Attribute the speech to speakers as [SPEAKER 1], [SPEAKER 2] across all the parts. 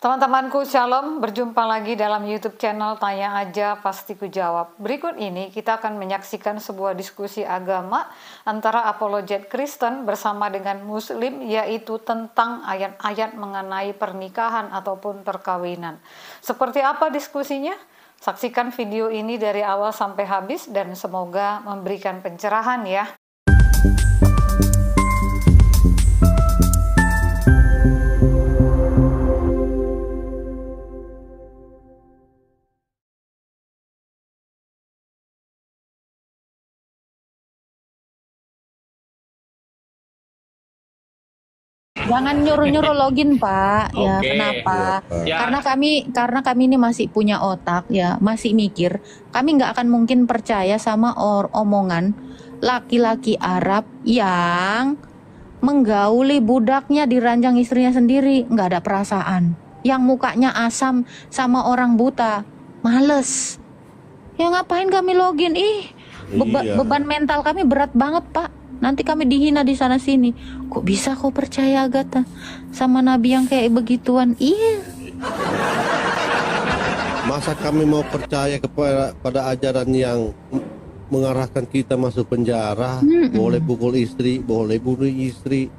[SPEAKER 1] Teman-temanku, Shalom, berjumpa lagi dalam YouTube channel Tanya Aja Pasti Ku Jawab. Berikut ini kita akan menyaksikan sebuah diskusi agama antara apologet Kristen bersama dengan Muslim, yaitu tentang ayat-ayat mengenai pernikahan ataupun perkawinan. Seperti apa diskusinya? Saksikan video ini dari awal sampai habis dan semoga memberikan pencerahan ya.
[SPEAKER 2] Jangan nyuruh-nyuruh login, Pak. Ya,
[SPEAKER 3] Oke.
[SPEAKER 2] kenapa?
[SPEAKER 3] Ya.
[SPEAKER 2] Karena kami ini masih punya otak, ya, masih mikir. Kami nggak akan mungkin percaya sama omongan laki-laki Arab yang menggauli budaknya di ranjang istrinya sendiri, nggak ada perasaan. Yang mukanya asam sama orang buta, males. Ya ngapain kami login? Beban mental kami berat banget, Pak. Nanti kami dihina di sana sini. Kok bisa kau percaya, Agatha, sama nabi yang kayak begituan? Iya.
[SPEAKER 4] Masa kami mau percaya pada ajaran yang mengarahkan kita masuk penjara? Boleh pukul istri, boleh bunuh istri,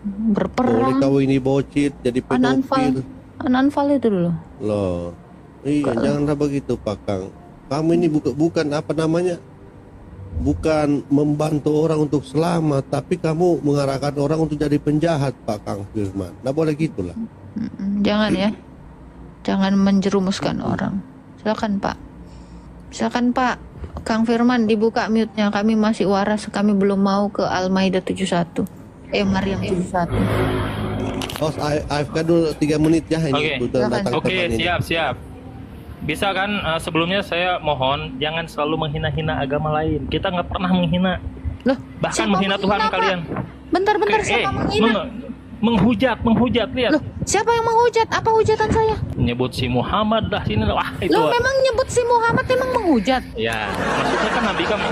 [SPEAKER 4] boleh
[SPEAKER 2] Berperang.
[SPEAKER 4] kawini bocil, jadi pedofil.
[SPEAKER 2] Ananfal itu dulu.
[SPEAKER 4] Loh, iya, janganlah begitu, Pak Kang. Kamu ini bukan apa namanya? Bukan membantu orang untuk selamat, tapi kamu mengarahkan orang untuk jadi penjahat, Pak Kang Firman. Nggak boleh gitulah.
[SPEAKER 2] Jangan ya. Jangan menjerumuskan orang. Silakan, Pak. Silakan, Pak. Kang Firman, dibuka mute-nya. Kami masih waras. Kami belum mau ke Al-Maidah 71. Maryam 71.
[SPEAKER 4] Oh, AFK dulu 3 menit ya ini.
[SPEAKER 3] Oke.
[SPEAKER 4] Datang
[SPEAKER 3] Oke,
[SPEAKER 4] teman ini.
[SPEAKER 3] siap. Bisa kan, sebelumnya saya mohon jangan selalu menghina-hina agama lain. Kita nggak pernah menghina.
[SPEAKER 2] Loh,
[SPEAKER 3] Bahkan
[SPEAKER 2] siapa
[SPEAKER 3] menghina Tuhan
[SPEAKER 2] Pak?
[SPEAKER 3] kalian.
[SPEAKER 2] Bentar, siapa menghina?
[SPEAKER 3] Menghujat, lihat.
[SPEAKER 2] Loh, siapa yang menghujat? Apa hujatan saya?
[SPEAKER 3] Nyebut si Muhammad dah sini. Wah, itu.
[SPEAKER 2] Loh, memang nyebut si Muhammad emang menghujat?
[SPEAKER 3] Ya, maksudnya kan Nabi kami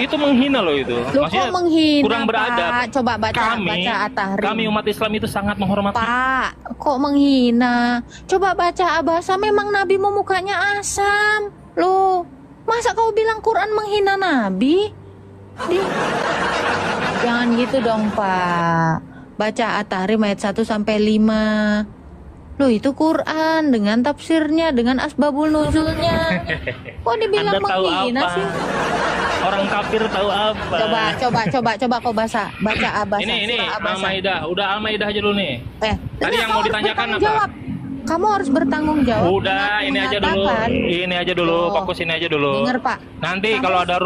[SPEAKER 3] itu menghina loh itu.
[SPEAKER 2] Loh, kok menghina,
[SPEAKER 3] kurang beradab.
[SPEAKER 2] Pak? Coba baca At-Tahrim.
[SPEAKER 3] Kami umat Islam itu sangat menghormati.
[SPEAKER 2] Pak, kok menghina? Coba baca Abasa, memang nabimu mukanya asam. Loh, masa kau bilang Quran menghina nabi? Jangan gitu dong, Pak. Baca At-Tahrim ayat 1 sampai 5. Loh, itu Quran dengan tafsirnya, dengan asbabul nuzulnya. Kok dibilang
[SPEAKER 3] Anda tahu
[SPEAKER 2] menghina
[SPEAKER 3] apa?
[SPEAKER 2] sih?
[SPEAKER 3] Orang kafir tahu apa?
[SPEAKER 2] Coba kau baca Abasa.
[SPEAKER 3] Ini
[SPEAKER 2] surah Abasa.
[SPEAKER 3] Al-Maidah. Udah Al-Maidah aja dulu nih. Tadi yang mau ditanyakan apa?
[SPEAKER 2] Jawab. Kamu harus bertanggung jawab.
[SPEAKER 3] Udah, ini aja dulu. Ini aja dulu, fokus ini aja dulu.
[SPEAKER 2] Dengar, Pak.
[SPEAKER 3] Nanti kalau ada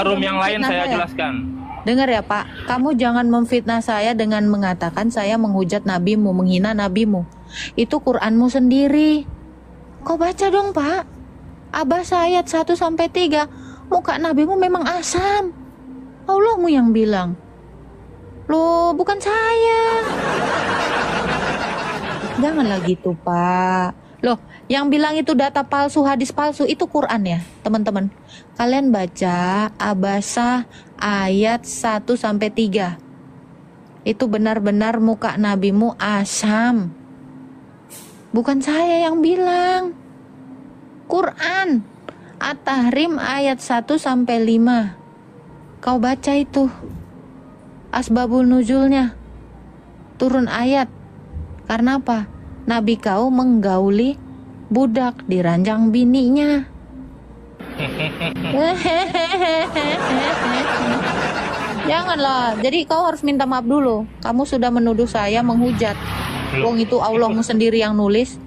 [SPEAKER 3] room yang lain saya jelaskan.
[SPEAKER 2] Dengar ya, Pak. Kamu jangan memfitnah saya dengan mengatakan saya menghujat nabimu, menghina nabimu. Itu Qur'anmu sendiri. Kau baca dong, Pak. Abasa ayat 1 sampai 3. Muka nabimu memang asam. Allahmu yang bilang. Loh, bukan saya. Janganlah gitu, Pak. Loh, yang bilang itu data palsu, hadis palsu, itu Quran ya, teman-teman. Kalian baca Abasa ayat 1 sampai 3. Itu benar-benar muka nabimu asam. Bukan saya yang bilang. Quran At-Tahrim ayat 1 sampai 5. Kau baca itu. Asbabul nuzulnya. Turun ayat. Karena apa? Nabi kau menggauli budak di ranjang bininya. Janganlah. Jadi kau harus minta maaf dulu. Kamu sudah menuduh saya menghujat. Wong itu Allahmu sendiri yang nulis.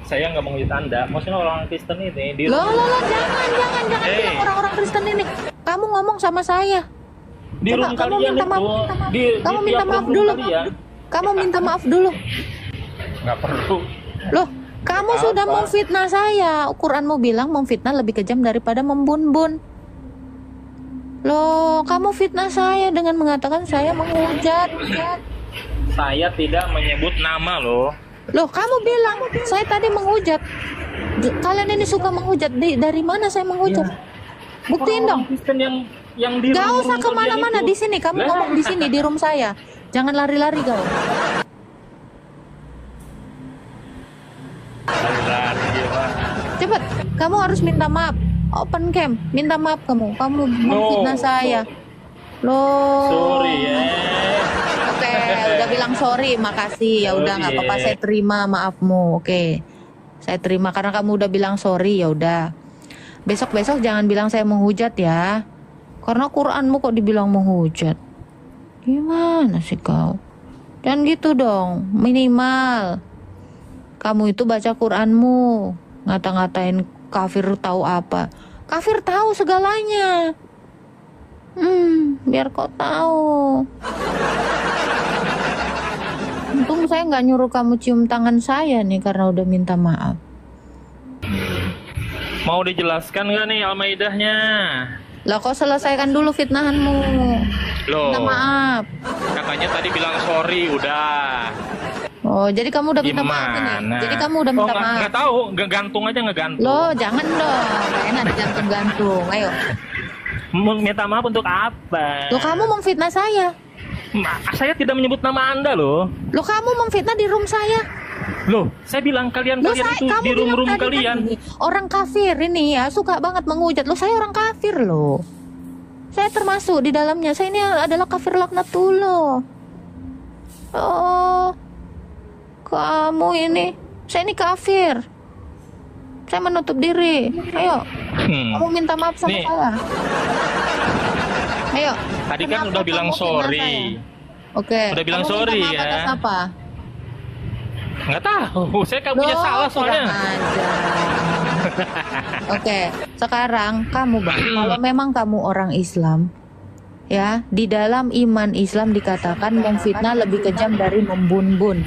[SPEAKER 3] Saya nggak menghujat Anda. Maksudnya orang Kristen ini di
[SPEAKER 2] Loh, jangan bilang orang-orang Kristen ini. Kamu ngomong sama saya.
[SPEAKER 3] di room
[SPEAKER 2] kamu
[SPEAKER 3] kalian
[SPEAKER 2] minta
[SPEAKER 3] itu.
[SPEAKER 2] maaf. Kamu
[SPEAKER 3] di
[SPEAKER 2] minta
[SPEAKER 3] tiap
[SPEAKER 2] maaf
[SPEAKER 3] room
[SPEAKER 2] dulu.
[SPEAKER 3] kalian.
[SPEAKER 2] Kamu minta maaf dulu.
[SPEAKER 3] Nggak perlu.
[SPEAKER 2] Loh, kamu sudah memfitnah saya. Quranmu bilang memfitnah lebih kejam daripada membun-bun. Loh, kamu fitnah saya dengan mengatakan saya menghujat.
[SPEAKER 3] Saya tidak menyebut nama loh.
[SPEAKER 2] Loh, kamu bilang saya tadi menghujat. Kalian ini suka menghujat. Dari mana saya menghujat? Buktiin dong.
[SPEAKER 3] Kristen yang di
[SPEAKER 2] Gak usah
[SPEAKER 3] room
[SPEAKER 2] kemana-mana
[SPEAKER 3] kalian
[SPEAKER 2] di
[SPEAKER 3] itu.
[SPEAKER 2] sini. Kamu ngomong di sini di room saya. Jangan lari-lari kau. Cepet, kamu harus minta maaf. Open cam, minta maaf kamu. Kamu memfitnah saya. Loh.
[SPEAKER 3] Sorry ya.
[SPEAKER 2] Oke, udah bilang sorry, makasih. Ya udah nggak apa-apa, saya terima maafmu. Oke, saya terima karena kamu udah bilang sorry. Ya udah. Besok-besok jangan bilang saya menghujat ya. Karena Quranmu kok dibilang menghujat. Gimana sih kau? Dan gitu dong, minimal kamu itu baca Quranmu, ngata-ngatain kafir tahu apa? Kafir tahu segalanya. Biar kau tahu. Untung saya nggak nyuruh kamu cium tangan saya nih karena udah minta maaf.
[SPEAKER 3] Mau dijelaskan nggak nih Al-Maidahnya?
[SPEAKER 2] Lah kau selesaikan dulu fitnahanmu.
[SPEAKER 3] Loh,
[SPEAKER 2] Minta maaf.
[SPEAKER 3] katanya tadi bilang sorry udah.
[SPEAKER 2] Oh, jadi kamu udah minta maaf ini?
[SPEAKER 3] Gimana?
[SPEAKER 2] Jadi kamu udah minta maaf?
[SPEAKER 3] Nggak tahu, gantung aja ngegantung.
[SPEAKER 2] Loh, jangan dong. Gak enak digantung-gantung. Ayo.
[SPEAKER 3] Minta maaf untuk apa?
[SPEAKER 2] Loh, kamu memfitnah saya.
[SPEAKER 3] Saya tidak menyebut nama Anda loh.
[SPEAKER 2] Loh, kamu memfitnah di room saya.
[SPEAKER 3] Loh, saya bilang kalian
[SPEAKER 2] Loh,
[SPEAKER 3] itu
[SPEAKER 2] kamu
[SPEAKER 3] di
[SPEAKER 2] bilang
[SPEAKER 3] room
[SPEAKER 2] tadi
[SPEAKER 3] kalian.
[SPEAKER 2] kan ini, orang kafir ini ya suka banget menghujat. Loh, saya orang kafir loh. Saya termasuk di dalamnya. Saya ini adalah kafir laknatullah. Oh, kamu ini. Saya ini kafir. Saya menutup diri. Ayo, kamu minta maaf sama
[SPEAKER 3] Nih.
[SPEAKER 2] saya. Ayo.
[SPEAKER 3] Tadi kan
[SPEAKER 2] Kenapa
[SPEAKER 3] udah bilang
[SPEAKER 2] kamu fitnah
[SPEAKER 3] sorry.
[SPEAKER 2] saya? Oke.
[SPEAKER 3] Udah bilang
[SPEAKER 2] Kamu minta
[SPEAKER 3] sorry
[SPEAKER 2] maaf
[SPEAKER 3] ya.
[SPEAKER 2] atas apa?
[SPEAKER 3] Nggak tahu, saya kan punya
[SPEAKER 2] Loh,
[SPEAKER 3] salah soalnya.
[SPEAKER 2] kurang ajar. Oke, sekarang kamu Bang, kalau memang kamu orang Islam, ya, di dalam iman Islam dikatakan memfitnah lebih kejam dari membun-bun.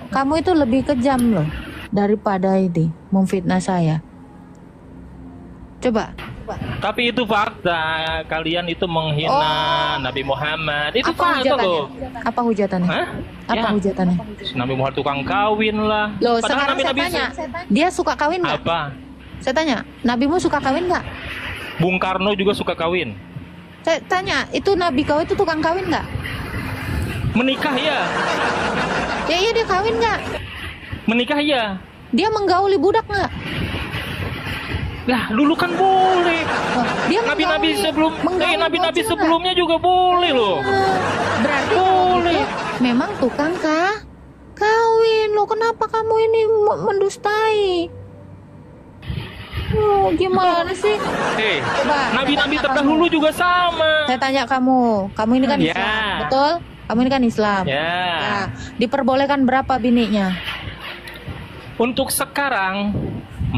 [SPEAKER 2] Kamu itu lebih kejam loh daripada ini memfitnah saya. Coba.
[SPEAKER 3] Tapi itu fakta, kalian itu menghina Nabi Muhammad. Itu
[SPEAKER 2] Apa
[SPEAKER 3] fakta loh.
[SPEAKER 2] Apa hujatannya?
[SPEAKER 3] Hah?
[SPEAKER 2] Apa
[SPEAKER 3] Ya,
[SPEAKER 2] hujatannya?
[SPEAKER 3] Nabi Muhammad tukang kawin lah.
[SPEAKER 2] Loh,
[SPEAKER 3] Padahal
[SPEAKER 2] sekarang saya
[SPEAKER 3] Nabi
[SPEAKER 2] tanya, dia suka kawin nggak?
[SPEAKER 3] apa?
[SPEAKER 2] Saya tanya, nabimu suka kawin nggak?
[SPEAKER 3] Bung Karno juga suka kawin.
[SPEAKER 2] Saya tanya, itu nabi kau itu tukang kawin nggak?
[SPEAKER 3] Menikah ya,
[SPEAKER 2] Ya iya, dia kawin nggak?
[SPEAKER 3] menikah ya.
[SPEAKER 2] Dia menggauli budak nggak?
[SPEAKER 3] Lah, dulu kan boleh.
[SPEAKER 2] Oh, dia
[SPEAKER 3] Nabi-nabi
[SPEAKER 2] menggauli
[SPEAKER 3] nabi-nabi
[SPEAKER 2] bocil nggak?
[SPEAKER 3] sebelumnya juga boleh loh.
[SPEAKER 2] Berarti boleh. Memang tukang kawin. Loh, kenapa kamu ini mendustai? Oh, gimana sih? Coba,
[SPEAKER 3] Nabi-nabi
[SPEAKER 2] saya tanya
[SPEAKER 3] terdahulu
[SPEAKER 2] kamu.
[SPEAKER 3] juga sama.
[SPEAKER 2] Saya tanya kamu ini kan
[SPEAKER 3] Ya.
[SPEAKER 2] Islam, betul? Kamu ini kan Islam.
[SPEAKER 3] Ya.
[SPEAKER 2] Nah, diperbolehkan berapa bininya?
[SPEAKER 3] Untuk sekarang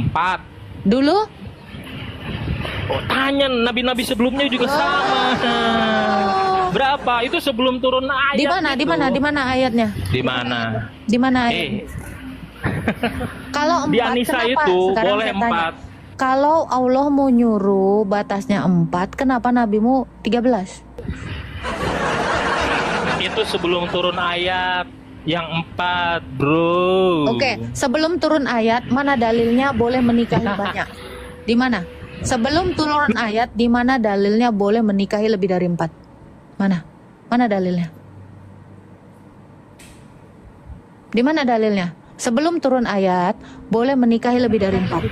[SPEAKER 3] 4.
[SPEAKER 2] Dulu?
[SPEAKER 3] Oh, tanya nabi-nabi sebelumnya juga sama. Berapa? Itu sebelum turun ayat.
[SPEAKER 2] Di mana?
[SPEAKER 3] itu.
[SPEAKER 2] Di mana ayatnya?
[SPEAKER 3] Di mana?
[SPEAKER 2] Di mana ayatnya? Kalau 4,
[SPEAKER 3] Di An-Nisa
[SPEAKER 2] kenapa?
[SPEAKER 3] itu
[SPEAKER 2] Sekarang
[SPEAKER 3] boleh
[SPEAKER 2] saya tanya.
[SPEAKER 3] 4.
[SPEAKER 2] Kalau Allah mau nyuruh batasnya 4, kenapa nabimu 13?
[SPEAKER 3] Itu sebelum turun ayat yang 4, bro.
[SPEAKER 2] Oke, sebelum turun ayat, mana dalilnya boleh menikahi banyak? Di mana? Sebelum turun ayat, di mana dalilnya boleh menikahi lebih dari 4? Mana? Mana dalilnya? Di mana dalilnya? Sebelum turun ayat, boleh menikahi lebih dari 4.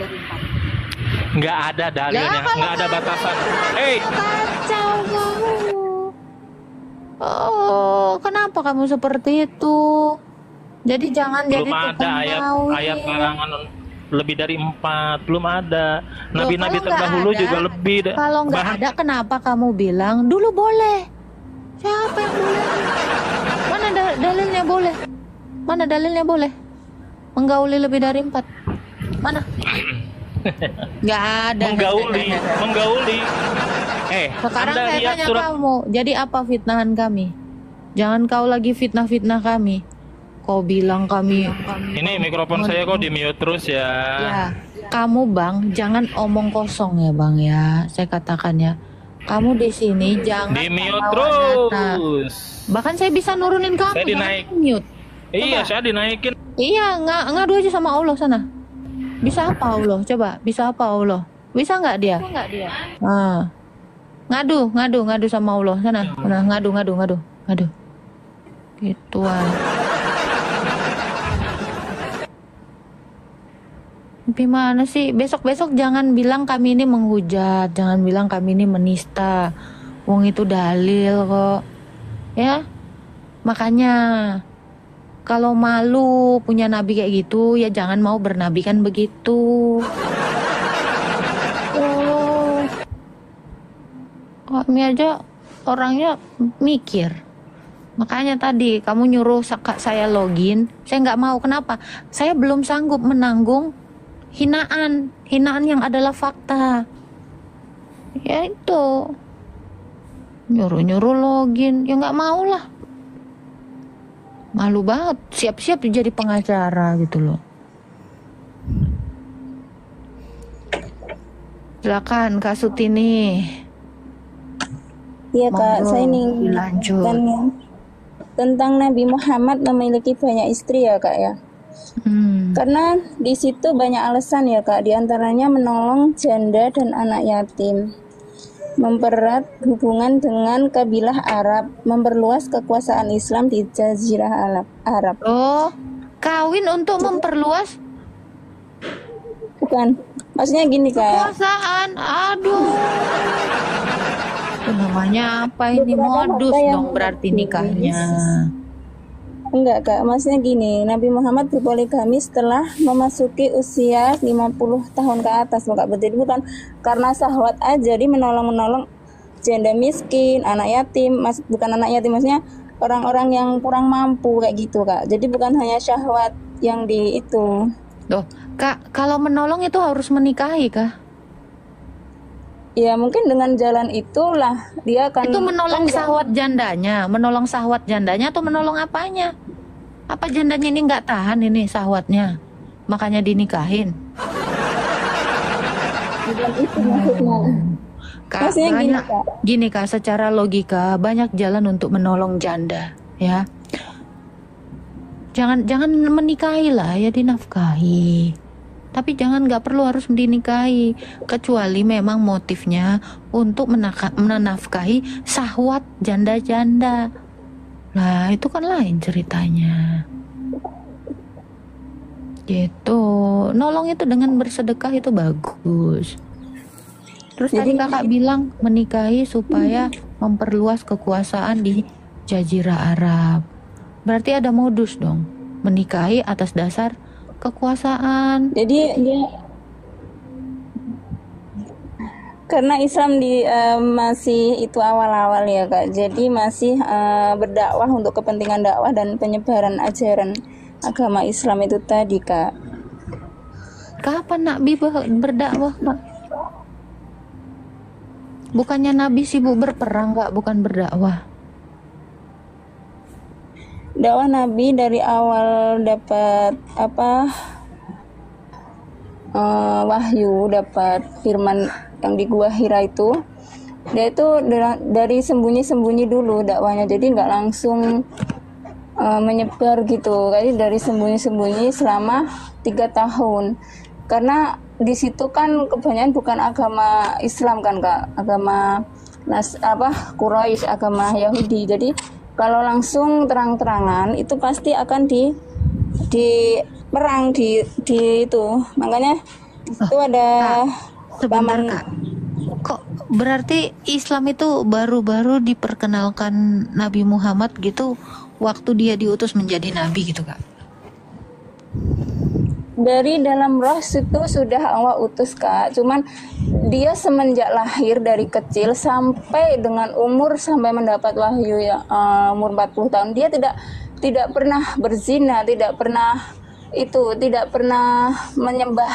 [SPEAKER 3] Nggak ada dalilnya,
[SPEAKER 2] Lah,
[SPEAKER 3] nggak ada batasan.
[SPEAKER 2] Kacau kamu. Oh, kenapa kamu seperti itu? Jadi jangan
[SPEAKER 3] Belum
[SPEAKER 2] jadi
[SPEAKER 3] ada
[SPEAKER 2] tukang kawin.
[SPEAKER 3] ayat larangan lebih dari 4, belum ada. Nabi-nabi
[SPEAKER 2] kalau nggak
[SPEAKER 3] terdahulu
[SPEAKER 2] ada,
[SPEAKER 3] juga lebih.
[SPEAKER 2] Kalau nggak ada, kenapa kamu bilang dulu boleh? Siapa yang boleh? Mana dalilnya boleh? Mana dalilnya boleh? Menggauli lebih dari 4? Mana? Nggak ada.
[SPEAKER 3] Menggauli.
[SPEAKER 2] Sekarang
[SPEAKER 3] Anda
[SPEAKER 2] saya
[SPEAKER 3] lihat
[SPEAKER 2] tanya
[SPEAKER 3] surat
[SPEAKER 2] kamu, jadi apa fitnahan kami? Jangan kau lagi fitnah-fitnah kami. Kau bilang kami
[SPEAKER 3] ini mikrofon saya kok di mute terus ya.
[SPEAKER 2] ya, kamu Bang, jangan omong kosong ya Bang ya. Saya katakan ya, kamu di sini jangan
[SPEAKER 3] Di mute
[SPEAKER 2] pahlawan data.
[SPEAKER 3] terus.
[SPEAKER 2] Bahkan saya bisa nurunin kamu,
[SPEAKER 3] Saya
[SPEAKER 2] jangan
[SPEAKER 3] dinaik.
[SPEAKER 2] mute.
[SPEAKER 3] Iya,
[SPEAKER 2] Coba.
[SPEAKER 3] saya dinaikin.
[SPEAKER 2] Iya, ngadu aja sama Allah sana. Bisa apa Allah? Coba, bisa apa Allah? Bisa nggak dia? Ah. Ngadu sama Allah sana. Nah, ngadu. Gituan. Gimana sih? Besok-besok jangan bilang kami ini menghujat, jangan bilang kami ini menista. Wong itu dalil kok. Ya. Makanya kalau malu punya nabi kayak gitu, ya jangan mau bernabi kan begitu. Oh, kami aja orangnya mikir. Makanya tadi kamu nyuruh saya login, saya nggak mau. Kenapa? Saya belum sanggup menanggung hinaan yang adalah fakta. Ya itu, nyuruh login, ya nggak mau lah. Malu banget, siap-siap jadi pengacara gitu loh. Silakan Kak Sutini.
[SPEAKER 5] Iya Kak, saya ingin
[SPEAKER 2] dilanjut.
[SPEAKER 5] tentang Nabi Muhammad memiliki banyak istri ya Kak ya. Karena di situ banyak alasan ya Kak, diantaranya menolong janda dan anak yatim, mempererat hubungan dengan kabilah Arab, memperluas kekuasaan Islam di Jazirah Arab.
[SPEAKER 2] Oh, kawin untuk memperluas
[SPEAKER 5] Bukan, maksudnya gini Kak.
[SPEAKER 2] kekuasaan. Aduh. Itu namanya apa ini?
[SPEAKER 5] Beberapa
[SPEAKER 2] Modus
[SPEAKER 5] fakta yang
[SPEAKER 2] dong berarti nikahnya.
[SPEAKER 5] Enggak Kak, maksudnya gini, Nabi Muhammad berpoligami setelah memasuki usia 50 tahun ke atas Kak. Jadi bukan karena syahwat aja, dia menolong janda miskin, anak yatim, bukan anak yatim, maksudnya orang-orang yang kurang mampu kayak gitu Kak. Jadi bukan hanya syahwat yang di itu.
[SPEAKER 2] Loh, Kak, kalau menolong itu harus menikahi kah?
[SPEAKER 5] Ya mungkin dengan jalan itulah dia akan.
[SPEAKER 2] Itu menolong
[SPEAKER 5] kan
[SPEAKER 2] menolong syahwat jandanya atau menolong apanya? Apa jandanya ini nggak tahan ini syahwatnya, makanya dinikahin?
[SPEAKER 5] bukan itu maksudnya.
[SPEAKER 2] Kak,
[SPEAKER 5] Maksudnya gini,
[SPEAKER 2] banyak,
[SPEAKER 5] Kak.
[SPEAKER 2] gini Kak, secara logika banyak jalan untuk menolong janda, ya. Jangan menikahi lah, ya dinafkahi. Tapi jangan, nggak perlu harus dinikahi, kecuali memang motifnya untuk menafkahi syahwat janda-janda. Nah itu kan lain ceritanya. Gitu. Nolong itu dengan bersedekah itu bagus. Terus tadi kakak bilang menikahi supaya memperluas kekuasaan di Jazirah Arab. Berarti ada modus dong, menikahi atas dasar kekuasaan.
[SPEAKER 5] Jadi dia karena Islam masih itu awal-awal ya Kak. Jadi masih berdakwah untuk kepentingan dakwah dan penyebaran ajaran agama Islam itu tadi Kak.
[SPEAKER 2] Kapan Nabi berdakwah Kak? Bukannya Nabi sibuk berperang Kak, bukan berdakwah.
[SPEAKER 5] Dakwah Nabi dari awal dapat wahyu, dapat firman yang di Gua Hira itu, dia itu dari sembunyi-sembunyi dulu dakwahnya, jadi nggak langsung menyebar gitu, kayak dari sembunyi-sembunyi selama 3 tahun. Karena di situ kan kebanyakan bukan agama Islam kan Kak, agama Quraisy, agama Yahudi. Jadi kalau langsung terang-terangan itu pasti akan di perang di itu. Makanya itu ada
[SPEAKER 2] sebentar Kak. Kok berarti Islam itu baru-baru diperkenalkan Nabi Muhammad gitu waktu dia diutus menjadi nabi gitu Kak?
[SPEAKER 5] Dari dalam roh itu sudah Allah utus Kak. Cuman dia semenjak lahir dari kecil sampai dengan umur sampai mendapat wahyu ya umur 40 tahun dia tidak pernah berzina, tidak pernah menyembah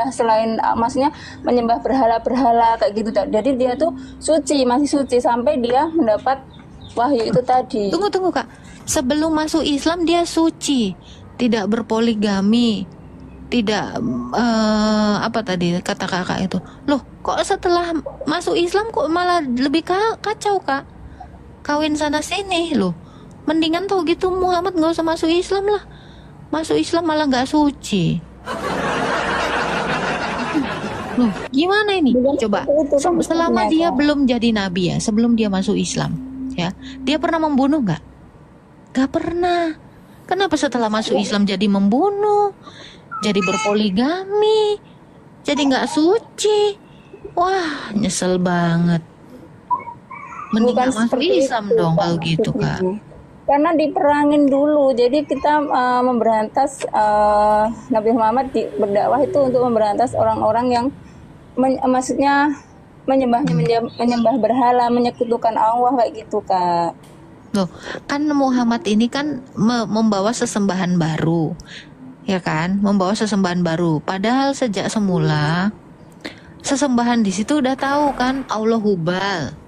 [SPEAKER 5] selain, maksudnya menyembah berhala-berhala kayak gitu. Jadi dia tuh masih suci sampai dia mendapat wahyu itu tadi.
[SPEAKER 2] Tunggu Kak. Sebelum masuk Islam dia suci, tidak berpoligami, tidak apa tadi kata kakak itu. Loh, kok setelah masuk Islam kok malah lebih kacau Kak? Kawin sana sini loh. Mendingan tuh gitu Muhammad nggak usah masuk Islam lah. Masuk Islam malah nggak suci. Loh, gimana ini? Coba, selama dia belum jadi nabi ya, sebelum dia masuk Islam, ya, dia pernah membunuh nggak? Nggak pernah. Kenapa setelah masuk Islam jadi membunuh? jadi berpoligami, jadi nggak suci. Wah, nyesel banget. Mending
[SPEAKER 5] Bukan
[SPEAKER 2] nggak masuk
[SPEAKER 5] seperti
[SPEAKER 2] Islam
[SPEAKER 5] itu,
[SPEAKER 2] dong
[SPEAKER 5] Kak,
[SPEAKER 2] kalau gitu, Kak.
[SPEAKER 5] maksudnya. Karena diperangin dulu, jadi kita memberantas Nabi Muhammad berdakwah itu untuk memberantas orang-orang yang maksudnya menyembah berhala, menyekutukan Allah kayak gitu, Kak.
[SPEAKER 2] Loh, kan Muhammad ini kan membawa sesembahan baru. Ya kan? Membawa sesembahan baru. Padahal sejak semula sesembahan di situ udah tahu kan Allah Hubal.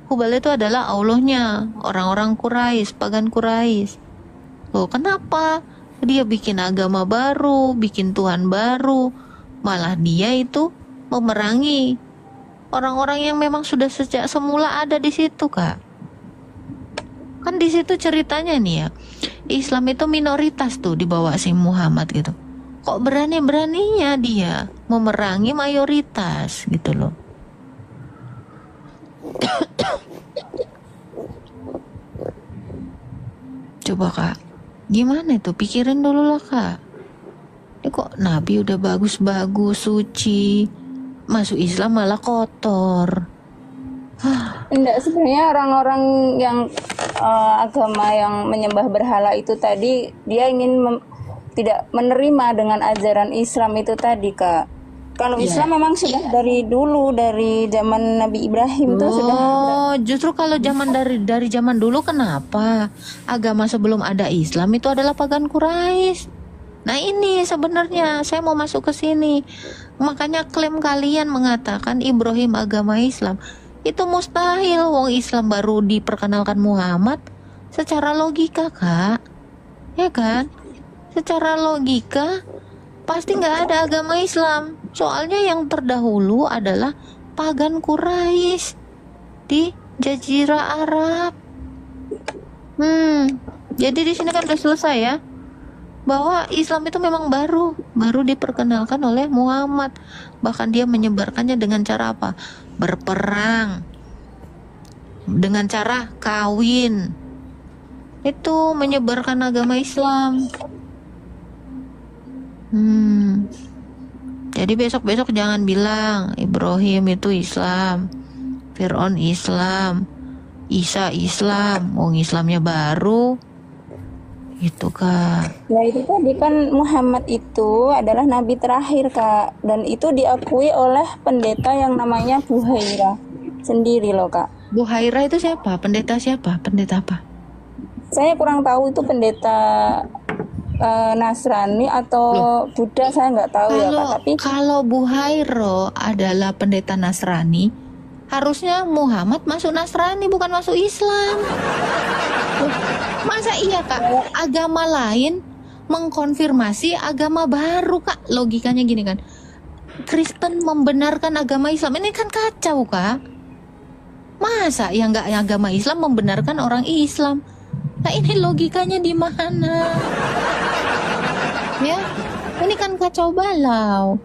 [SPEAKER 2] Hubal itu adalah Allahnya orang-orang Quraisy, pagan Quraisy. Loh, kenapa dia bikin agama baru, bikin Tuhan baru, malah dia itu memerangi orang-orang yang memang sudah sejak semula ada di situ, Kak. Kan di situ ceritanya nih ya, Islam itu minoritas tuh di bawah si Muhammad gitu. Kok berani-beraninya dia memerangi mayoritas gitu loh. Coba Kak, gimana itu? Pikirin dulu lah Kak. Ini kok Nabi udah bagus-bagus, suci, masuk Islam malah kotor.
[SPEAKER 5] Enggak, sebenarnya orang-orang yang agama yang menyembah berhala itu tadi, dia ingin tidak menerima dengan ajaran Islam itu tadi, Kak. Kalau Islam memang sudah dari dulu, dari zaman Nabi Ibrahim tuh sudah.
[SPEAKER 2] Oh, justru kalau zaman dari zaman dulu kenapa agama sebelum ada Islam itu adalah pagan Quraisy. Nah ini sebenarnya saya mau masuk ke sini. Makanya klaim kalian mengatakan Ibrahim agama Islam itu mustahil. Wong Islam baru diperkenalkan Muhammad. Secara logika Kak, ya kan? Secara logika pasti nggak ada agama Islam. Soalnya yang terdahulu adalah pagan Quraisy di Jazirah Arab. Jadi di sini kan udah selesai ya, bahwa Islam itu memang baru diperkenalkan oleh Muhammad. Bahkan dia menyebarkannya dengan cara apa? Berperang, dengan cara kawin. Itu menyebarkan agama Islam. Jadi besok-besok jangan bilang Ibrahim itu Islam, Fir'aun Islam, Isa Islam. Wong Islamnya baru. Itu Kak.
[SPEAKER 5] Nah itu tadi kan Muhammad itu adalah nabi terakhir Kak, dan itu diakui oleh pendeta yang namanya Buhaira sendiri loh Kak.
[SPEAKER 2] Buhaira itu siapa? Pendeta siapa? Pendeta apa?
[SPEAKER 5] Saya kurang tahu itu pendeta Nasrani atau Buddha, saya nggak tahu ya Kak. Tapi
[SPEAKER 2] kalau Buhairo adalah pendeta Nasrani, harusnya Muhammad masuk Nasrani bukan masuk Islam. Masa iya Kak, agama lain mengkonfirmasi agama baru Kak? Logikanya gini kan, Kristen membenarkan agama Islam, ini kan kacau Kak. Masa yang nggak agama Islam membenarkan orang Islam? Nah ini logikanya di mana? Ya, ini kan kacau balau.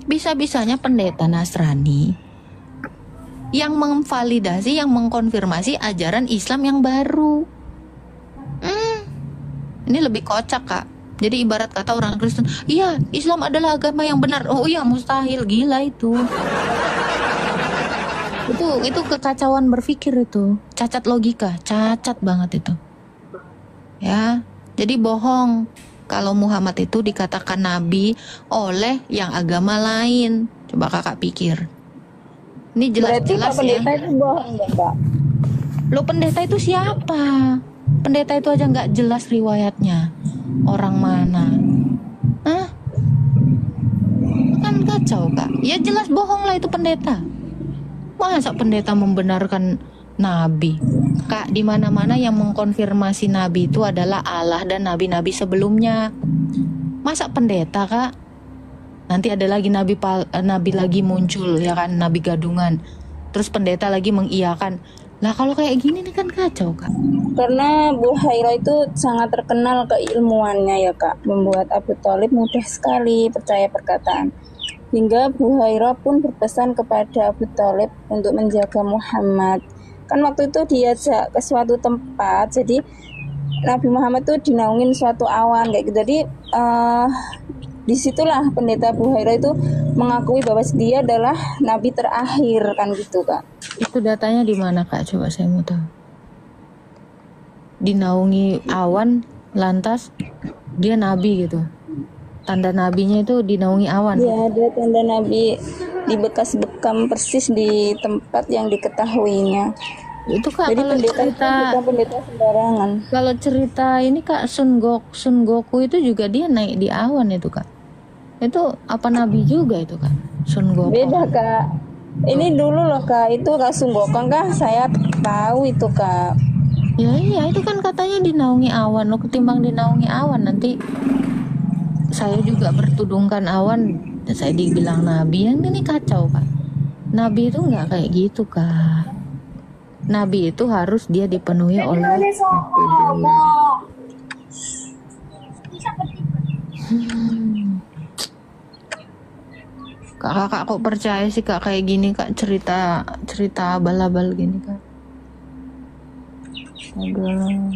[SPEAKER 2] Bisa-bisanya pendeta Nasrani yang memvalidasi, yang mengkonfirmasi ajaran Islam yang baru. Ini lebih kocak Kak. Jadi ibarat kata orang Kristen, iya Islam adalah agama yang benar. Oh iya, mustahil, gila itu. Itu kekacauan berpikir itu, cacat logika, cacat banget itu. Ya, jadi bohong kalau Muhammad itu dikatakan nabi oleh yang agama lain. Coba Kakak pikir. Ini jelas-jelas ya.
[SPEAKER 5] Pendeta itu bohong enggak Kak?
[SPEAKER 2] Lo pendeta itu siapa? Pendeta itu aja nggak jelas riwayatnya. Orang mana? Hah? Kan kacau Kak. Ya jelas bohong lah itu pendeta. Masa pendeta membenarkan nabi? Kak, di mana-mana yang mengkonfirmasi nabi itu adalah Allah dan nabi-nabi sebelumnya. Masa pendeta Kak? Nanti ada lagi nabi lagi muncul ya kan, nabi gadungan. Terus pendeta lagi mengiyakan. Lah kalau kayak gini nih kan kacau Kak.
[SPEAKER 5] Karena Buhaira itu sangat terkenal keilmuannya ya Kak, membuat Abu Thalib mudah sekali percaya perkataan. Hingga Buhaira pun berpesan kepada Abu Thalib untuk menjaga Muhammad. Kan waktu itu diajak ke suatu tempat, jadi Nabi Muhammad tuh dinaungin suatu awan kayak gitu. Jadi disitulah pendeta Buhaira itu mengakui bahwa dia adalah nabi terakhir kan gitu Kak.
[SPEAKER 2] Itu datanya di mana Kak? Coba saya mau tahu. Dinaungi awan, lantas dia nabi gitu. Tanda nabinya itu dinaungi awan.
[SPEAKER 5] Ya, ada tanda nabi di bekas bekam persis di tempat yang diketahuinya.
[SPEAKER 2] Itu Kak,
[SPEAKER 5] Jadi
[SPEAKER 2] kalau
[SPEAKER 5] pendeta itu
[SPEAKER 2] cerita
[SPEAKER 5] bukan pendeta sembarangan.
[SPEAKER 2] kalau cerita ini Kak, Sun Goku itu juga dia naik di awan itu Kak. Itu apa nabi juga itu Kak? Sun Goku.
[SPEAKER 5] Beda Kak. Ini dulu loh Kak, itu Kak Sunggokang Kak, saya tahu itu Kak.
[SPEAKER 2] Ya iya, itu kan katanya dinaungi awan. Loh, ketimbang dinaungi awan nanti saya juga bertudungkan awan dan saya dibilang nabi. Yang ini kacau Kak. Nabi itu nggak kayak gitu Kak. Nabi itu harus dia dipenuhi oleh Kakak kok percaya sih Kak kayak gini Kak, cerita abal-abal gini Kak. Aduh.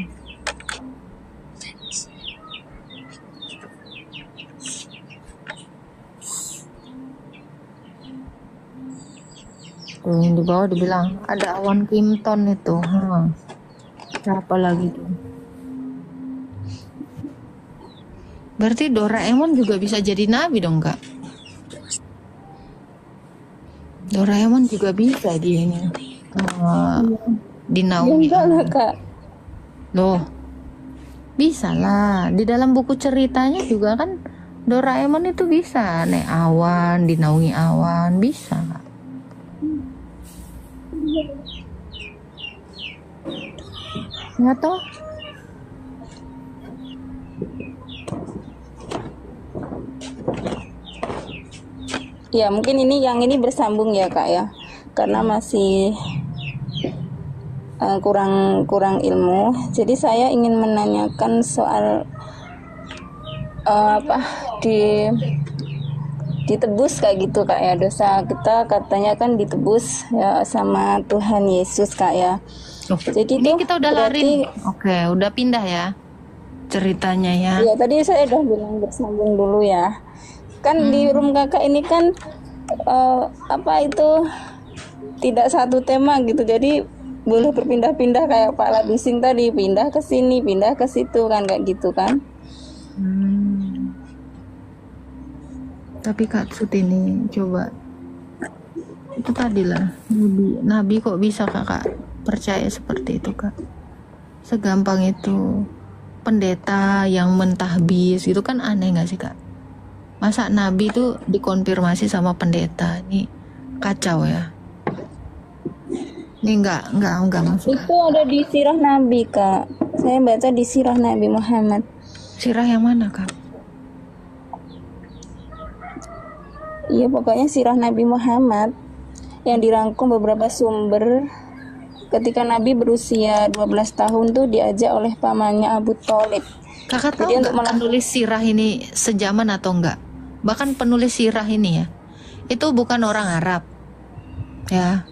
[SPEAKER 2] Tuh yang di bawah dibilang ada awan Kimton itu. Siapa lagi tuh? Berarti Doraemon juga bisa jadi nabi dong Kak? Doraemon juga bisa dia ini dinaungi.
[SPEAKER 5] Enggak lah Kak.
[SPEAKER 2] Loh, bisa lah. Di dalam buku ceritanya juga kan Doraemon itu bisa naik awan, dinaungi awan, bisa. Nggak toh?
[SPEAKER 5] Ya mungkin yang ini bersambung ya Kak ya, karena masih kurang ilmu. Jadi saya ingin menanyakan soal ditebus kayak gitu Kak ya, dosa kita katanya kan ditebus ya sama Tuhan Yesus Kak ya. Jadi
[SPEAKER 2] Ini
[SPEAKER 5] tuh
[SPEAKER 2] kita udah lari. Oke, udah pindah ya ceritanya ya.
[SPEAKER 5] Iya tadi saya udah bilang bersambung dulu ya. Kan di room Kakak ini kan tidak satu tema gitu. Jadi boleh berpindah-pindah kayak Pak Labising tadi, pindah ke sini, pindah ke situ kan kayak gitu kan.
[SPEAKER 2] Tapi Kak Sut ini coba itu tadilah nabi kok bisa Kakak percaya seperti itu Kak? Segampang itu. Pendeta yang mentahbis itu kan aneh nggak sih Kak? Masa nabi itu dikonfirmasi sama pendeta? Ini kacau ya. Ini enggak masuk.
[SPEAKER 5] Itu ada di sirah Nabi Kak. Saya baca di sirah Nabi Muhammad.
[SPEAKER 2] Sirah yang mana Kak?
[SPEAKER 5] Iya pokoknya sirah Nabi Muhammad yang dirangkum beberapa sumber. Ketika Nabi berusia 12 tahun tuh diajak oleh pamannya Abu Thalib.
[SPEAKER 2] Kakak tahu nggak penulis sirah ini sejaman atau enggak? Bahkan penulis sirah ini ya, itu bukan orang Arab ya.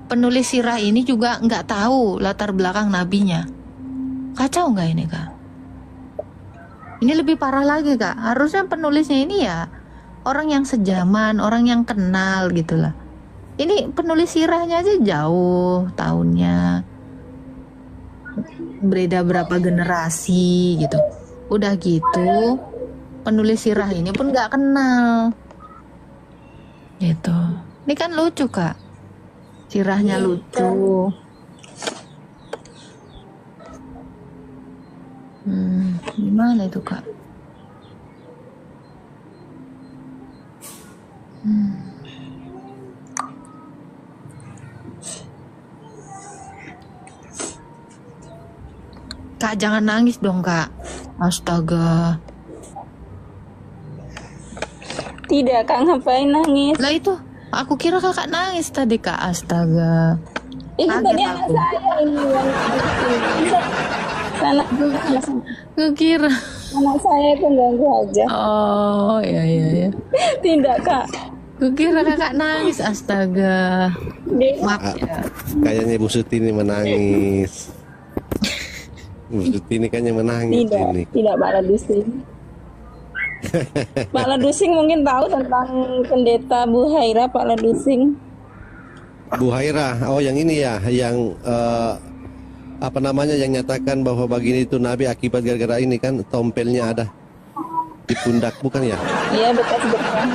[SPEAKER 2] Penulis sirah ini juga nggak tahu latar belakang nabinya. Kacau nggak ini Kak? Ini lebih parah lagi Kak. Harusnya penulisnya ini ya orang yang sejaman, orang yang kenal gitulah. Ini penulis sirahnya aja jauh tahunnya, beda berapa generasi gitu. Udah gitu penulis sirah ini pun nggak kenal gitu. Ini kan lucu Kak, sirahnya lucu. Gimana itu Kak? Kak jangan nangis dong Kak. Astaga.
[SPEAKER 5] Tidak Kak, ngapain nangis?
[SPEAKER 2] Lah itu, aku kira Kakak nangis tadi Kak. Astaga.
[SPEAKER 5] Ini tadi anak saya ini yang sana.
[SPEAKER 2] Aku kira.
[SPEAKER 5] Anak saya itu ganggu aja.
[SPEAKER 2] Oh iya.
[SPEAKER 5] Tidak Kak.
[SPEAKER 2] Aku kira Kakak nangis. Astaga. Maaf ya.
[SPEAKER 4] Kayaknya Bu Suti ini menangis. Bu Suti ini kayaknya menangis ini.
[SPEAKER 5] Tidak Pak Labising. Pak Ladusing mungkin tahu tentang pendeta Buhaira, Pak Ladusing.
[SPEAKER 4] Buhaira, oh yang ini ya, yang apa namanya, yang nyatakan bahwa baginda itu nabi akibat gara-gara ini kan tompelnya ada di pundak, bukan ya?
[SPEAKER 5] Iya, bekas-bekas.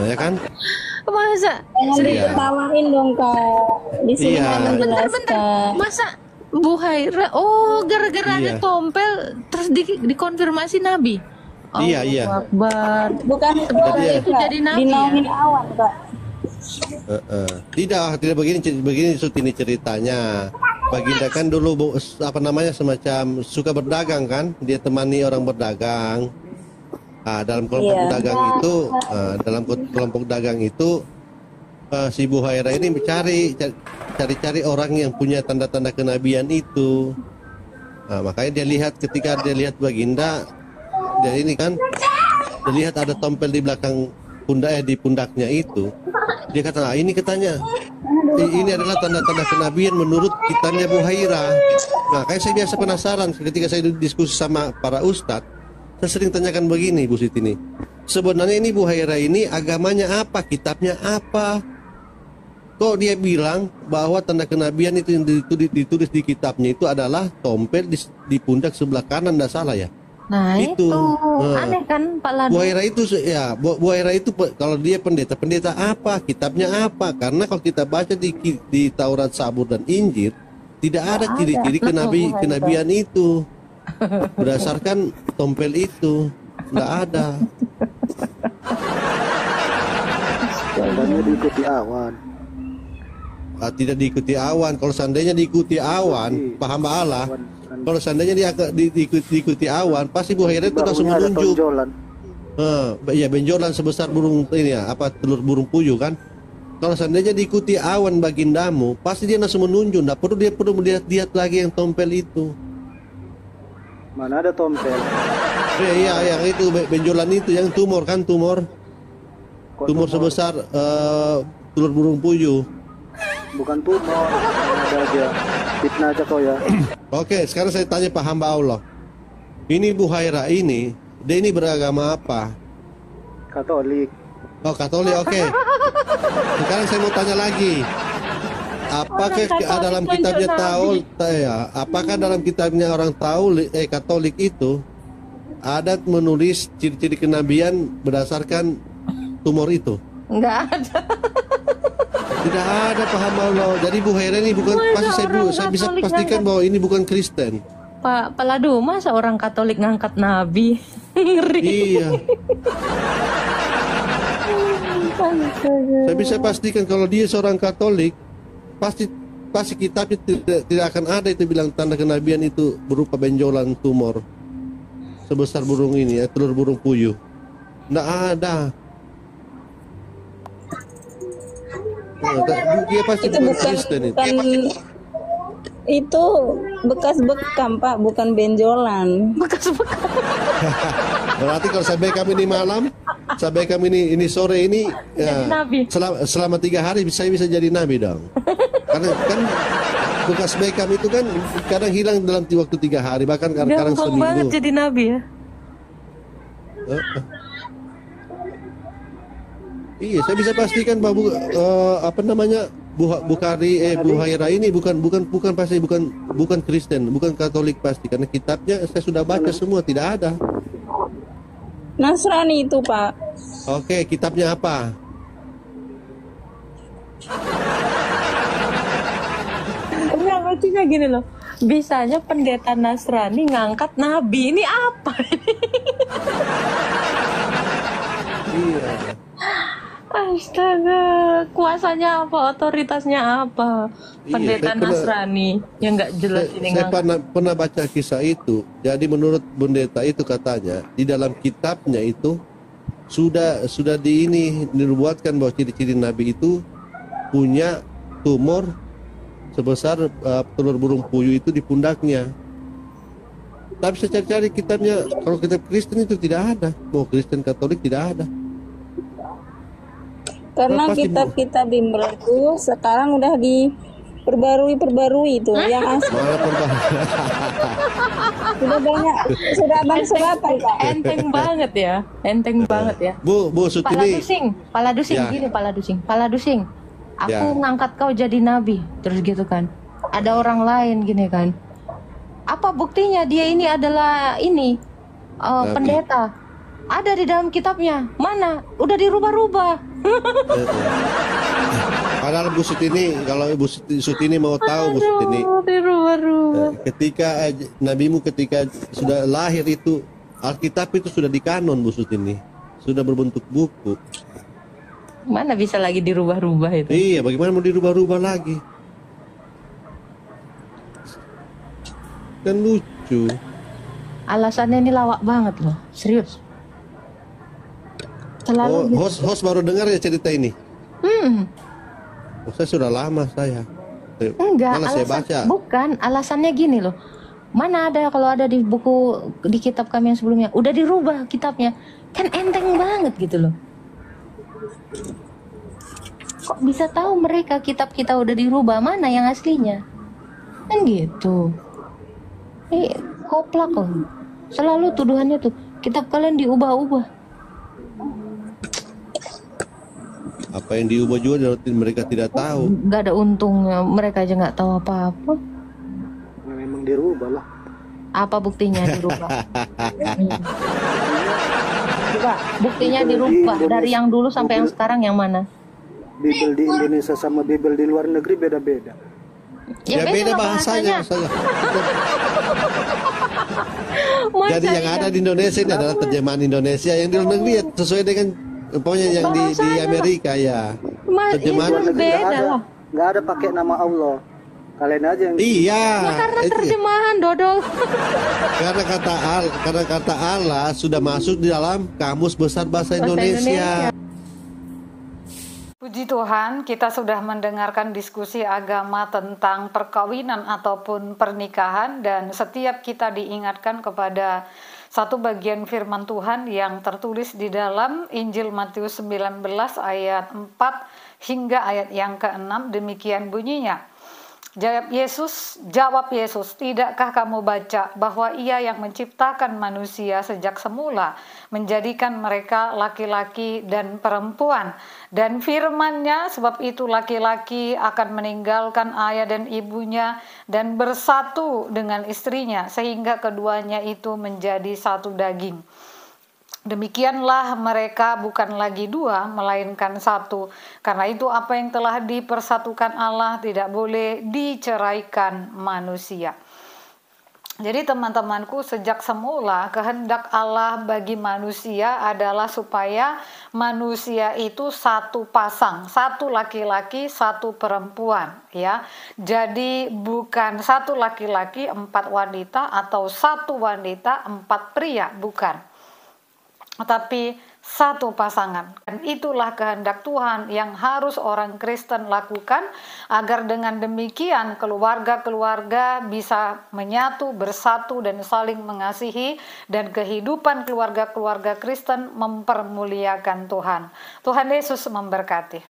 [SPEAKER 4] Ya kan?
[SPEAKER 2] Masa
[SPEAKER 5] Jangan
[SPEAKER 4] Iya.
[SPEAKER 5] diketawain dong, Kak. Di sini
[SPEAKER 4] Iya.
[SPEAKER 5] mau
[SPEAKER 2] bentar,
[SPEAKER 5] menjelaskan.
[SPEAKER 2] masa Bu Haira, oh gara-gara ada
[SPEAKER 4] Iya.
[SPEAKER 2] tompel terus dikonfirmasi nabi.
[SPEAKER 4] Iya, iya.
[SPEAKER 2] Akbar.
[SPEAKER 5] Bukan itu,
[SPEAKER 4] Jadi-
[SPEAKER 5] Kak.
[SPEAKER 2] jadi nabi
[SPEAKER 5] Dinaungin awan, Kak.
[SPEAKER 4] Tidak begini ini ceritanya. Baginda kan dulu apa namanya, semacam suka berdagang kan, dia temani orang berdagang. Dalam kelompok
[SPEAKER 5] Iya.
[SPEAKER 4] dagang itu, dalam kelompok dagang itu, si Buhaira ini cari orang yang punya tanda-tanda kenabian itu. Makanya dia lihat, ketika dia lihat baginda, dia ini kan, dia lihat ada tompel di belakang di pundaknya itu. Dia kata, ini katanya, ini adalah tanda-tanda kenabian menurut kitabnya Buhaira. Nah, kayak saya biasa penasaran ketika saya diskusi sama para ustadz, saya sering tanyakan begini, Bu Siti ini. Sebenarnya ini Buhaira ini agamanya apa, kitabnya apa? Kok dia bilang bahwa tanda kenabian itu yang ditulis di kitabnya itu adalah tompel di pundak sebelah kanan, tidak salah ya?
[SPEAKER 2] Nah
[SPEAKER 4] Itu.
[SPEAKER 2] itu aneh kan Pak Ladu.
[SPEAKER 4] Buhaira itu ya, Buhaira itu kalau dia pendeta apa, kitabnya apa? Karena kalau kita baca di Taurat, Zabur dan Injil, tidak ada ciri-ciri kenabian itu. Berdasarkan tompel itu, tidak ada.
[SPEAKER 6] Katanya diikuti awan.
[SPEAKER 4] Tidak diikuti awan. Kalau seandainya diikuti awan, paham Allah. Kalau seandainya diikuti awan, pasti Buhaira itu langsung
[SPEAKER 6] Bahunya ada
[SPEAKER 4] menunjuk.
[SPEAKER 6] tonjolan.
[SPEAKER 4] Ya, benjolan sebesar burung ini ya, apa, telur burung puyuh kan. Kalau seandainya diikuti awan bagindamu, pasti dia langsung menunjuk. Nggak perlu dia melihat lagi yang tompel itu.
[SPEAKER 6] Mana ada tompel?
[SPEAKER 4] Iya, yang itu benjolan itu, yang tumor kan, tumor
[SPEAKER 6] Kok
[SPEAKER 4] sebesar telur burung puyuh.
[SPEAKER 6] bukan tumor. Ada aja. Fitnah aja kau ya.
[SPEAKER 4] Oke, sekarang saya tanya Pak hamba Allah. Ini Buhaira ini, dia ini beragama apa?
[SPEAKER 6] Katolik.
[SPEAKER 4] Oh, Katolik, oke. Sekarang saya mau tanya lagi. Apakah dalam kitabnya apakah dalam kitabnya orang Katolik itu ada menulis ciri-ciri kenabian berdasarkan tumor itu?
[SPEAKER 2] Enggak ada.
[SPEAKER 4] Tidak ada, paham Allah. Jadi Buhaira ini bukan, pasti saya bisa
[SPEAKER 2] Katolik
[SPEAKER 4] pastikan bahwa ini bukan Kristen.
[SPEAKER 2] Pak Ladu, masa orang Katolik ngangkat nabi? Ngeri.
[SPEAKER 4] Iya. Saya bisa pastikan kalau dia seorang Katolik, pasti kitabnya tidak akan ada itu bilang tanda kenabian itu berupa benjolan tumor sebesar burung ini, telur burung puyuh. Nggak ada. Dia pasti
[SPEAKER 5] Itu
[SPEAKER 4] bukan
[SPEAKER 5] bukan,
[SPEAKER 4] Kristen itu.
[SPEAKER 5] itu bekas bekam, Pak, bukan benjolan.
[SPEAKER 4] Berarti kalau sampai kami ini malam, sampai kami ini sore ini, ya,
[SPEAKER 2] nabi.
[SPEAKER 4] selama 3 hari saya bisa jadi nabi dong. Karena kan bekas bekam itu kan kadang hilang dalam waktu 3 hari, bahkan kadang
[SPEAKER 2] Gampang banget
[SPEAKER 4] seminggu.
[SPEAKER 2] jadi nabi ya.
[SPEAKER 4] Iya, saya bisa pastikan bahwa apa namanya, Buhaira ini bukan Kristen, bukan Katolik pasti, karena kitabnya saya sudah baca semua, tidak ada.
[SPEAKER 5] Nasrani itu, Pak.
[SPEAKER 4] Oke, kitabnya apa?
[SPEAKER 2] Enggak, lucunya gini loh. Bisanya pendeta Nasrani ngangkat nabi. Ini apa?
[SPEAKER 4] Iya.
[SPEAKER 2] Astaga, kuasanya apa? Otoritasnya apa? Pendeta
[SPEAKER 4] saya pernah-
[SPEAKER 2] Nasrani yang nggak jelas ini
[SPEAKER 4] Saya
[SPEAKER 2] ngangkat.
[SPEAKER 4] pernah baca kisah itu. Jadi menurut pendeta itu katanya di dalam kitabnya itu sudah dibuatkan bahwa ciri-ciri nabi itu punya tumor sebesar telur burung puyuh itu di pundaknya. Tapi saya cari kitabnya, kalau kitab Kristen itu tidak ada. Mau Kristen Katolik tidak ada.
[SPEAKER 5] Karena
[SPEAKER 4] Pasti, Bu.
[SPEAKER 5] kitab-kitab bimbel itu sekarang udah perbarui itu yang asli.
[SPEAKER 4] Malah perbankan.
[SPEAKER 5] Sudah banyak, sudah abang serapan Pak.
[SPEAKER 2] Enteng banget ya, enteng banget ya.
[SPEAKER 4] Bu
[SPEAKER 2] Pala
[SPEAKER 4] Sutini.
[SPEAKER 2] Dusing, Pala Dusing,
[SPEAKER 4] Ya.
[SPEAKER 2] gini Pala Dusing. Aku
[SPEAKER 4] Ya.
[SPEAKER 2] ngangkat kau jadi nabi, terus gitu kan. Ada orang lain gini kan. Apa buktinya dia ini adalah
[SPEAKER 4] Nabi.
[SPEAKER 2] pendeta? Ada di dalam kitabnya. Mana? Udah dirubah-rubah.
[SPEAKER 4] Padahal Bu Sutini, kalau Ibu Sutini mau tahu Bu Sutini,
[SPEAKER 2] Aduh, dirubah-rubah.
[SPEAKER 4] ketika nabimu ketika sudah lahir itu Alkitab itu sudah dikanon Bu Sutini, sudah berbentuk buku.
[SPEAKER 2] Mana bisa lagi dirubah-rubah itu?
[SPEAKER 4] Iya, bagaimana mau dirubah-rubah lagi? Kan lucu.
[SPEAKER 2] Alasannya ini lawak banget loh, serius.
[SPEAKER 4] Oh,
[SPEAKER 2] Selalu gitu.
[SPEAKER 4] host baru dengar ya cerita ini. Oh, saya sudah lama saya.
[SPEAKER 2] Enggak,
[SPEAKER 4] Malah saya baca.
[SPEAKER 2] bukan, alasannya gini loh. Mana ada kalau ada di buku di kitab kami yang sebelumnya udah dirubah kitabnya. Kan enteng banget gitu loh. Kok bisa tahu mereka kitab kita udah dirubah, mana yang aslinya? Kan gitu. Koplak loh. Selalu tuduhannya tuh kitab kalian diubah-ubah.
[SPEAKER 4] Apa yang diubah juga mereka tidak tahu.
[SPEAKER 2] Gak ada untungnya, mereka aja nggak tahu apa-apa.
[SPEAKER 6] Memang dirubah lah.
[SPEAKER 2] Apa buktinya dirubah? Coba, buktinya dirubah dari yang dulu sampai yang sekarang yang mana?
[SPEAKER 6] Bibel di Indonesia sama Bibel di luar negeri beda-beda.
[SPEAKER 4] Ya beda
[SPEAKER 2] lah
[SPEAKER 4] bahasanya.
[SPEAKER 2] Masa
[SPEAKER 4] Jadi yang
[SPEAKER 2] iya?
[SPEAKER 4] ada di Indonesia ini adalah terjemahan Indonesia, yang di luar negeri ya sesuai dengan pokoknya yang di Amerika ya. Terjemahan
[SPEAKER 2] Itu beda
[SPEAKER 6] Nggak
[SPEAKER 2] lah.
[SPEAKER 6] nggak ada pakai nama Allah. Kalian aja yang
[SPEAKER 4] Iya.
[SPEAKER 2] Karena
[SPEAKER 4] itu ya.
[SPEAKER 2] terjemahan dodol.
[SPEAKER 4] Karena kata Allah sudah masuk di dalam kamus besar bahasa Indonesia.
[SPEAKER 1] Puji Tuhan, kita sudah mendengarkan diskusi agama tentang perkawinan ataupun pernikahan, dan setiap kita diingatkan kepada satu bagian firman Tuhan yang tertulis di dalam Injil Matius 19 ayat 4 hingga ayat yang ke-6. Demikian bunyinya. Jawab Yesus, tidakkah kamu baca bahwa Ia yang menciptakan manusia sejak semula, menjadikan mereka laki-laki dan perempuan, dan firman-Nya, sebab itu laki-laki akan meninggalkan ayah dan ibunya dan bersatu dengan istrinya, sehingga keduanya itu menjadi satu daging. Demikianlah mereka bukan lagi dua, melainkan satu. Karena itu apa yang telah dipersatukan Allah tidak boleh diceraikan manusia. Jadi teman-temanku, sejak semula kehendak Allah bagi manusia adalah supaya manusia itu satu pasang, satu laki-laki, satu perempuan, ya. Jadi bukan satu laki-laki, 4 wanita, atau satu wanita, 4 pria, bukan. Tapi satu pasangan. Dan itulah kehendak Tuhan yang harus orang Kristen lakukan, agar dengan demikian keluarga-keluarga bisa menyatu, bersatu, dan saling mengasihi, dan kehidupan keluarga-keluarga Kristen mempermuliakan Tuhan. Tuhan Yesus memberkati.